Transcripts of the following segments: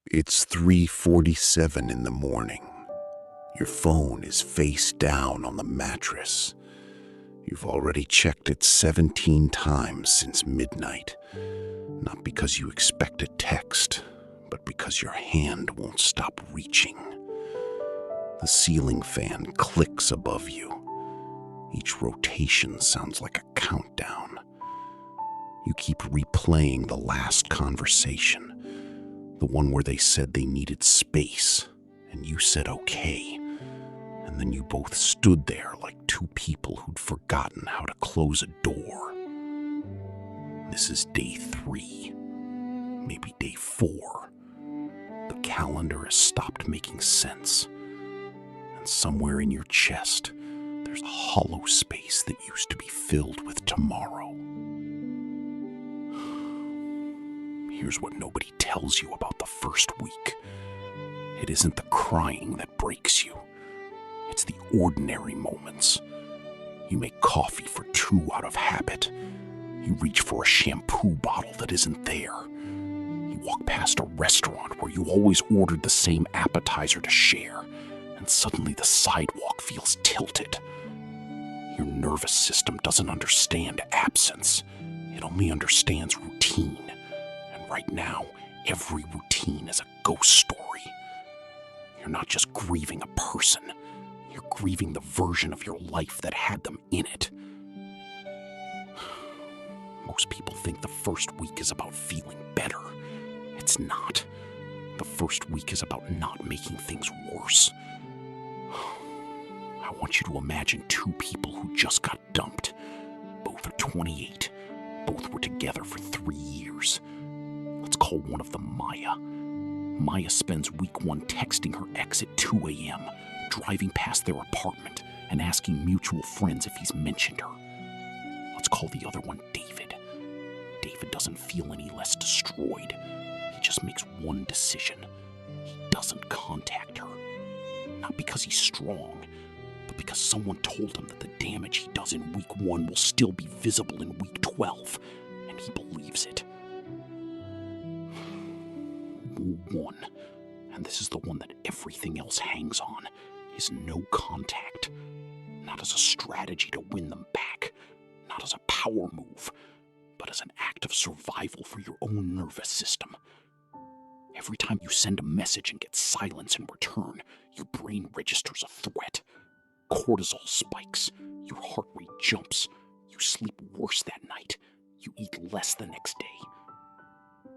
It's 3:47 in the morning. Your phone is face down on the mattress. You've already checked it 17 times since midnight. Not because you expect a text, but because your hand won't stop reaching. The ceiling fan clicks above you. Each rotation sounds like a countdown. You keep replaying the last conversation, the one where they said they needed space, and you said okay. And then you both stood there like two people who'd forgotten how to close a door. This is day 3, maybe day 4. The calendar has stopped making sense. And somewhere in your chest, there's a hollow space that used to be filled with tomorrow. Here's what nobody tells you about the first week. It isn't the crying that breaks you. It's the ordinary moments. You make coffee for 2 out of habit. You reach for a shampoo bottle that isn't there. You walk past a restaurant where you always ordered the same appetizer to share, and suddenly the sidewalk feels tilted. Your nervous system doesn't understand absence. It only understands routine. And right now, every routine is a ghost story. You're not just grieving a person. You're grieving the version of your life that had them in it. Most people think the first week is about feeling better. It's not. The first week is about not making things worse. I want you to imagine 2 people who just got dumped. Both are 28. Both were together for 3 years. Let's call one of them Maya. Maya spends week 1 texting her ex at 2 a.m., driving past their apartment and asking mutual friends if he's mentioned her. Let's call the other one David. David doesn't feel any less destroyed. He just makes one decision. He doesn't contact her. Not because he's strong, but because someone told him that the damage he does in week 1 will still be visible in week 12, and he believes it. Rule 1, and this is the one that everything else hangs on, is no contact. Not as a strategy to win them back, not as a power move, but as an act of survival for your own nervous system. Every time you send a message and get silence in return, your brain registers a threat. Cortisol spikes, your heart rate jumps, you sleep worse that night, you eat less the next day.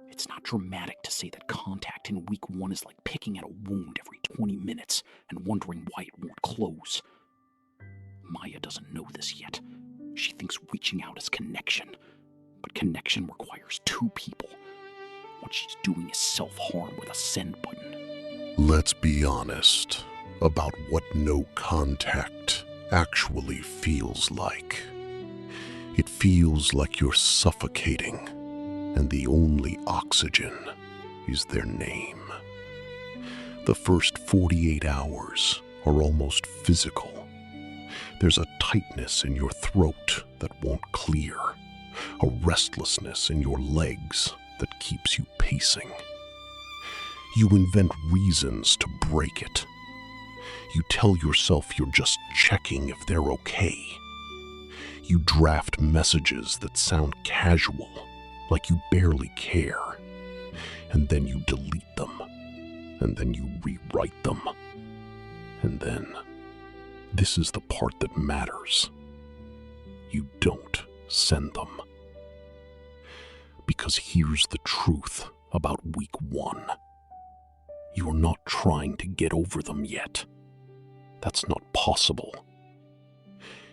It's not dramatic to say that contact in week 1 is like picking at a wound every 20 minutes and wondering why it won't close. Maya doesn't know this yet. She thinks reaching out is connection, but connection requires 2 people. What she's doing is self-harm with a send button. Let's be honest about what no contact actually feels like. It feels like you're suffocating, and the only oxygen is their name. The first 48 hours are almost physical. There's a tightness in your throat that won't clear, a restlessness in your legs that keeps you pacing. You invent reasons to break it. You tell yourself you're just checking if they're okay. You draft messages that sound casual, like you barely care. And then you delete them. And then you rewrite them. And then, this is the part that matters. You don't send them. Because here's the truth about week 1. You're not trying to get over them yet. That's not possible.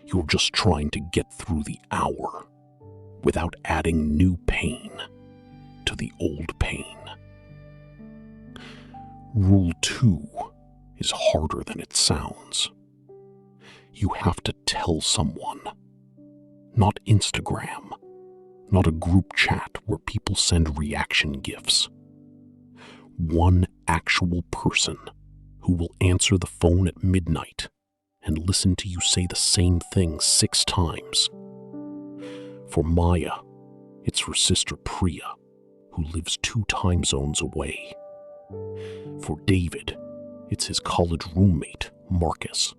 You're just trying to get through the hour without adding new pain to the old pain. Rule 2 is harder than it sounds. You have to tell someone. Not Instagram. Not a group chat where people send reaction gifs. One actual person who will answer the phone at midnight and listen to you say the same thing 6 times. For Maya, it's her sister Priya, who lives 2 time zones away. For David, it's his college roommate, Marcus,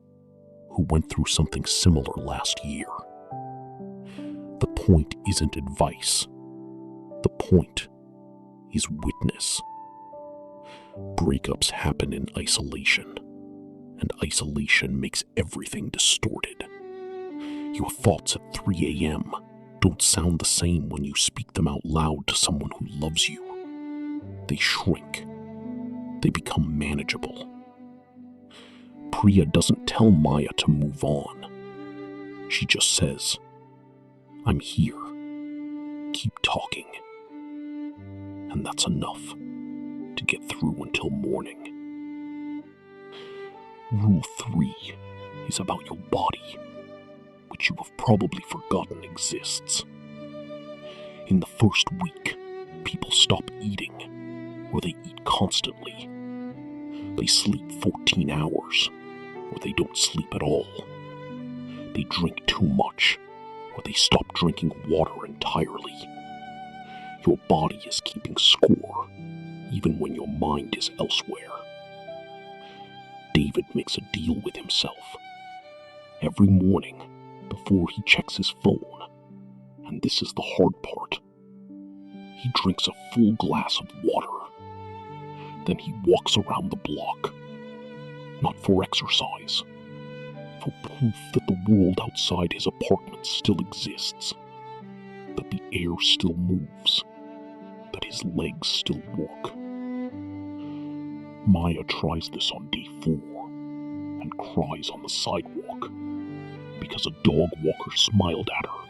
who went through something similar last year. The point isn't advice. The point is witness. Breakups happen in isolation, and isolation makes everything distorted. Your thoughts at 3 a.m. don't sound the same when you speak them out loud to someone who loves you. They shrink. They become manageable. Priya doesn't tell Maya to move on. She just says, "I'm here. Keep talking." And that's enough to get through until morning. Rule 3 is about your body, which you have probably forgotten exists. In the first week, people stop eating, or they eat constantly. They sleep 14 hours, or they don't sleep at all. They drink too much, or they stop drinking water entirely. Your body is keeping score, even when your mind is elsewhere. David makes a deal with himself. Every morning, before he checks his phone, and this is the hard part, he drinks a full glass of water. Then he walks around the block, not for exercise, for proof that the world outside his apartment still exists, that the air still moves, that his legs still work. Maya tries this on day 4 and cries on the sidewalk because a dog walker smiled at her,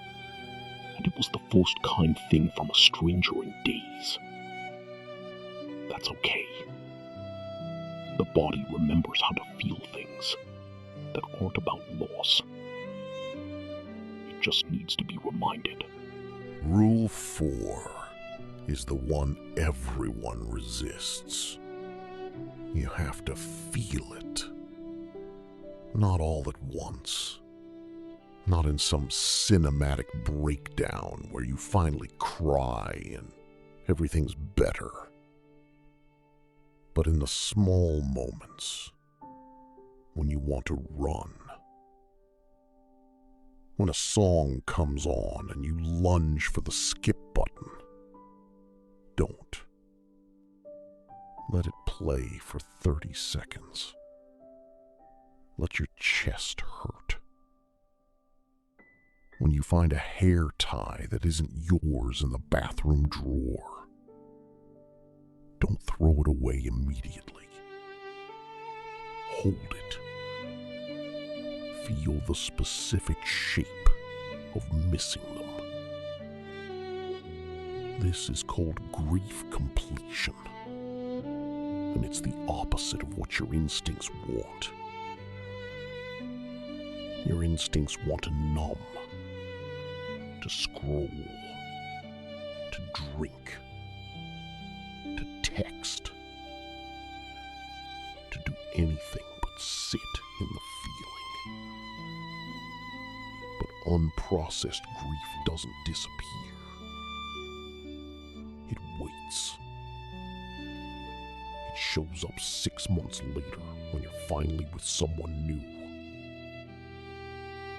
and it was the first kind thing from a stranger in days. That's okay. The body remembers how to feel things that aren't about loss. It just needs to be reminded. Rule 4 is the one everyone resists. You have to feel it. Not all at once. Not in some cinematic breakdown where you finally cry and everything's better. But in the small moments, when you want to run. When a song comes on and you lunge for the skip button. Don't. Let it play for 30 seconds. Let your chest hurt. When you find a hair tie that isn't yours in the bathroom drawer, don't throw it away immediately. Hold it. Feel the specific shape of missing them. This is called grief completion. And it's the opposite of what your instincts want. Your instincts want to numb, to scroll, to drink, to text, to do anything but sit in the feeling. But unprocessed grief doesn't disappear. It waits. It shows up 6 months later when you're finally with someone new.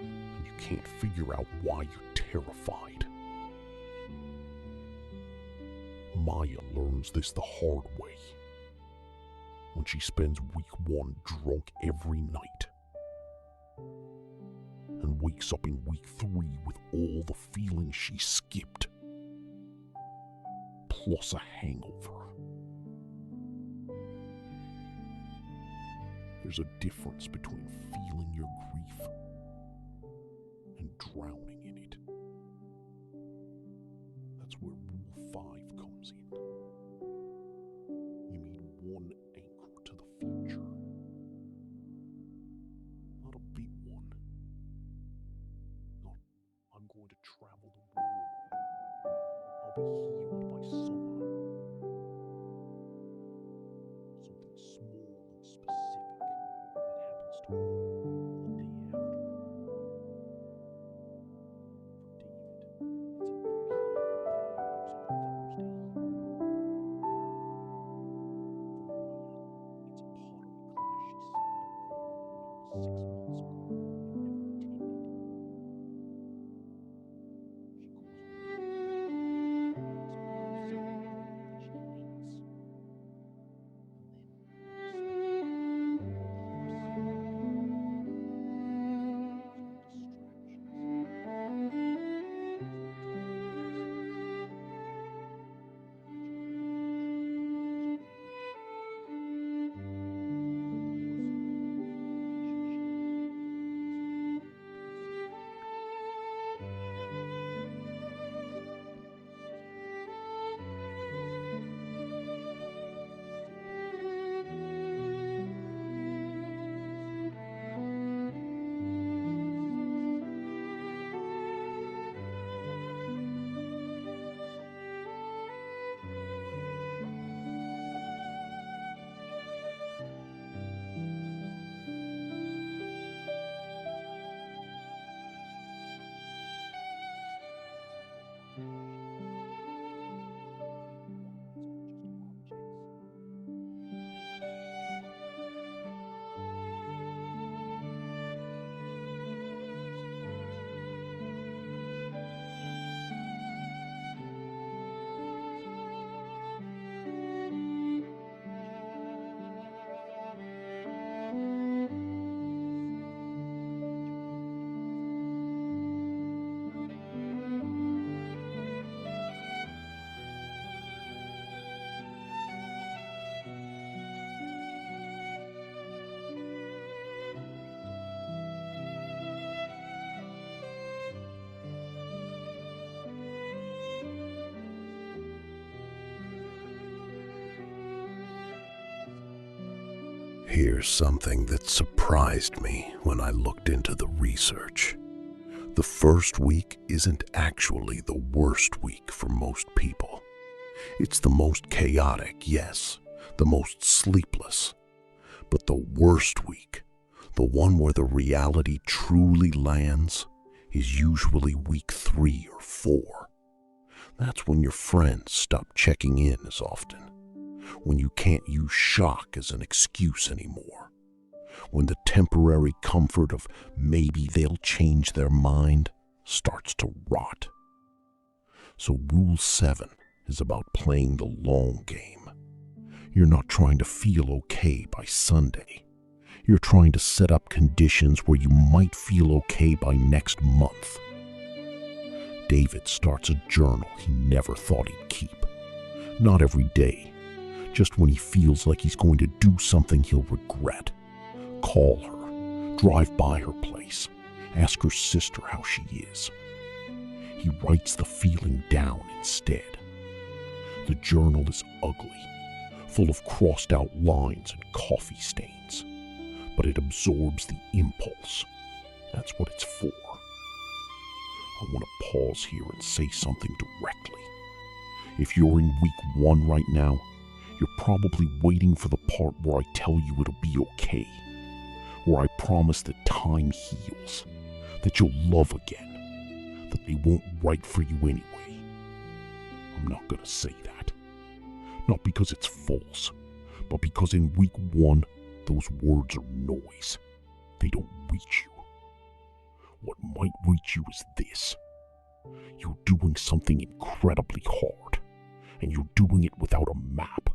And you can't figure out why you're terrified. Maya learns this the hard way when she spends week 1 drunk every night and wakes up in week 3 with all the feelings she skipped, plus a hangover. There's a difference between feeling your grief and drowning in it. That's where Rule 5 comes in. You need one anchor to the future. Not a big one. Not, I'm going to travel the world. I'll be healed by summer. Something small and specific that happens tomorrow or the day after. For David, it's a book he arrives on Thursday. For Here's something that surprised me when I looked into the research. The first week isn't actually the worst week for most people. It's the most chaotic, yes, the most sleepless. But the worst week, the one where the reality truly lands, is usually week 3 or 4. That's when your friends stop checking in as often. When you can't use shock as an excuse anymore. When the temporary comfort of maybe they'll change their mind starts to rot. So Rule 7 is about playing the long game. You're not trying to feel okay by Sunday. You're trying to set up conditions where you might feel okay by next month. David starts a journal he never thought he'd keep. Not every day. Just when he feels like he's going to do something he'll regret. Call her, drive by her place, ask her sister how she is. He writes the feeling down instead. The journal is ugly, full of crossed out lines and coffee stains, but it absorbs the impulse. That's what it's for. I want to pause here and say something directly. If you're in week 1 right now, you're probably waiting for the part where I tell you it'll be okay, where I promise that time heals, that you'll love again, that they won't write for you anyway. I'm not gonna say that. Not because it's false, but because in week 1, those words are noise. They don't reach you. What might reach you is this. You're doing something incredibly hard, and you're doing it without a map.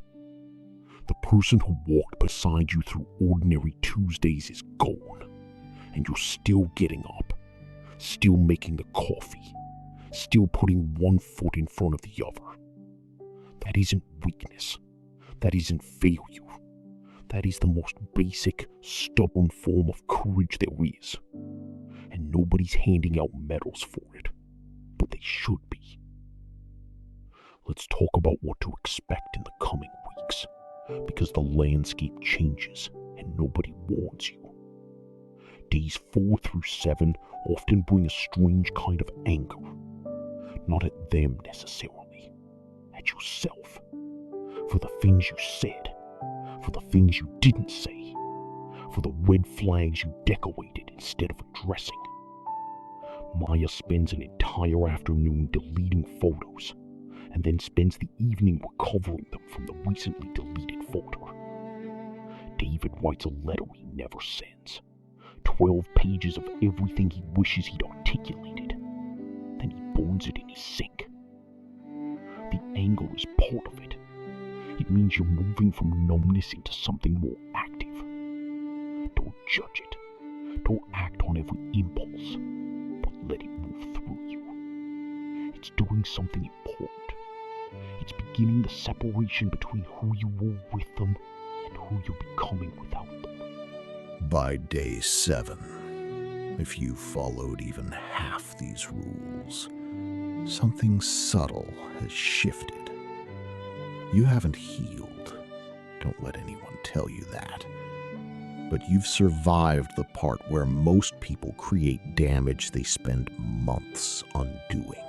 The person who walked beside you through ordinary Tuesdays is gone, and you're still getting up, still making the coffee, still putting one foot in front of the other. That isn't weakness. That isn't failure. That is the most basic, stubborn form of courage there is. And nobody's handing out medals for it, but they should be. Let's talk about what to expect in the coming weeks. Because the landscape changes and nobody warns you. Days 4 through 7 often bring a strange kind of anger. Not at them necessarily, at yourself. For the things you said, for the things you didn't say, for the red flags you decorated instead of addressing. Maya spends an entire afternoon deleting photos, and then spends the evening recovering them from the recently deleted folder. David writes a letter he never sends, 12 pages of everything he wishes he'd articulated. Then he burns it in his sink. The anger is part of it. It means you're moving from numbness into something more active. Don't judge it. Don't act on every impulse, but let it move through you. It's doing something important. It's beginning the separation between who you were with them and who you're becoming without them. By day 7, if you followed even half these rules, something subtle has shifted. You haven't healed. Don't let anyone tell you that. But you've survived the part where most people create damage they spend months undoing.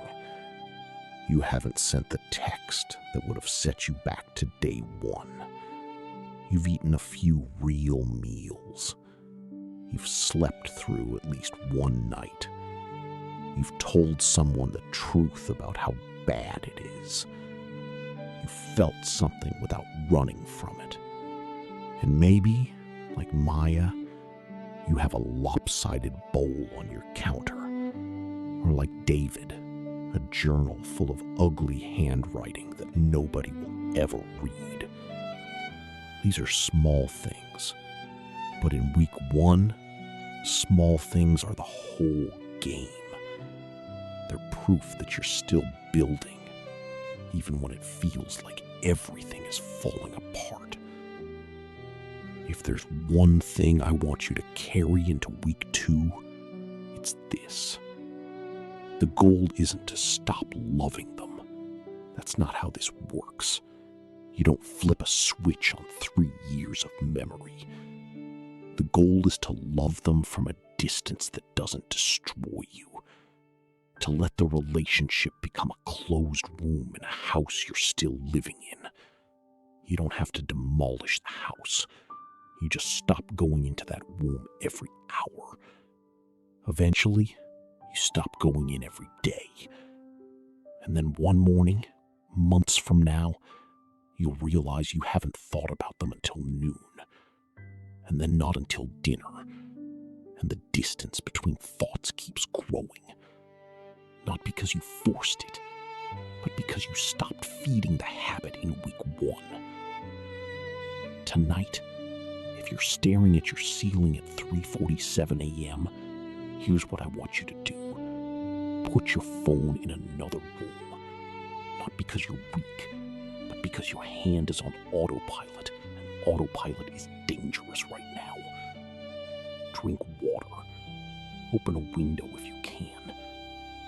You haven't sent the text that would have set you back to day 1. You've eaten a few real meals. You've slept through at least one night. You've told someone the truth about how bad it is. You felt something without running from it. And maybe, like Maya, you have a lopsided bowl on your counter. Or like David, a journal full of ugly handwriting that nobody will ever read. These are small things. But in week 1, small things are the whole game. They're proof that you're still building, even when it feels like everything is falling apart. If there's one thing I want you to carry into week 2, it's this. The goal isn't to stop loving them. That's not how this works. You don't flip a switch on 3 years of memory. The goal is to love them from a distance that doesn't destroy you. To let the relationship become a closed room in a house you're still living in. You don't have to demolish the house. You just stop going into that room every hour. Eventually, you stop going in every day. And then one morning, months from now, you'll realize you haven't thought about them until noon. And then not until dinner. And the distance between thoughts keeps growing. Not because you forced it, but because you stopped feeding the habit in week 1. Tonight, if you're staring at your ceiling at 3:47 a.m., here's what I want you to do. Put your phone in another room. Not because you're weak, but because your hand is on autopilot, and autopilot is dangerous right now. Drink water. Open a window if you can.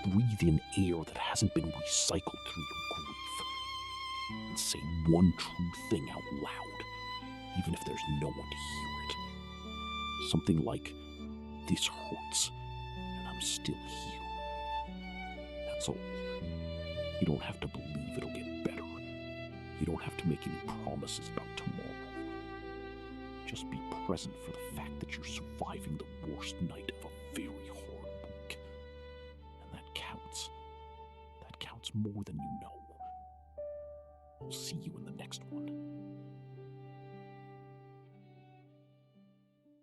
Breathe in air that hasn't been recycled through your grief. And say one true thing out loud, even if there's no one to hear it. Something like, "This hurts, and I'm still here." That's all. You don't have to believe it'll get better. You don't have to make any promises about tomorrow. Just be present for the fact that you're surviving the worst night of a very hard week. And that counts. That counts more than you know. I'll see you in the next one.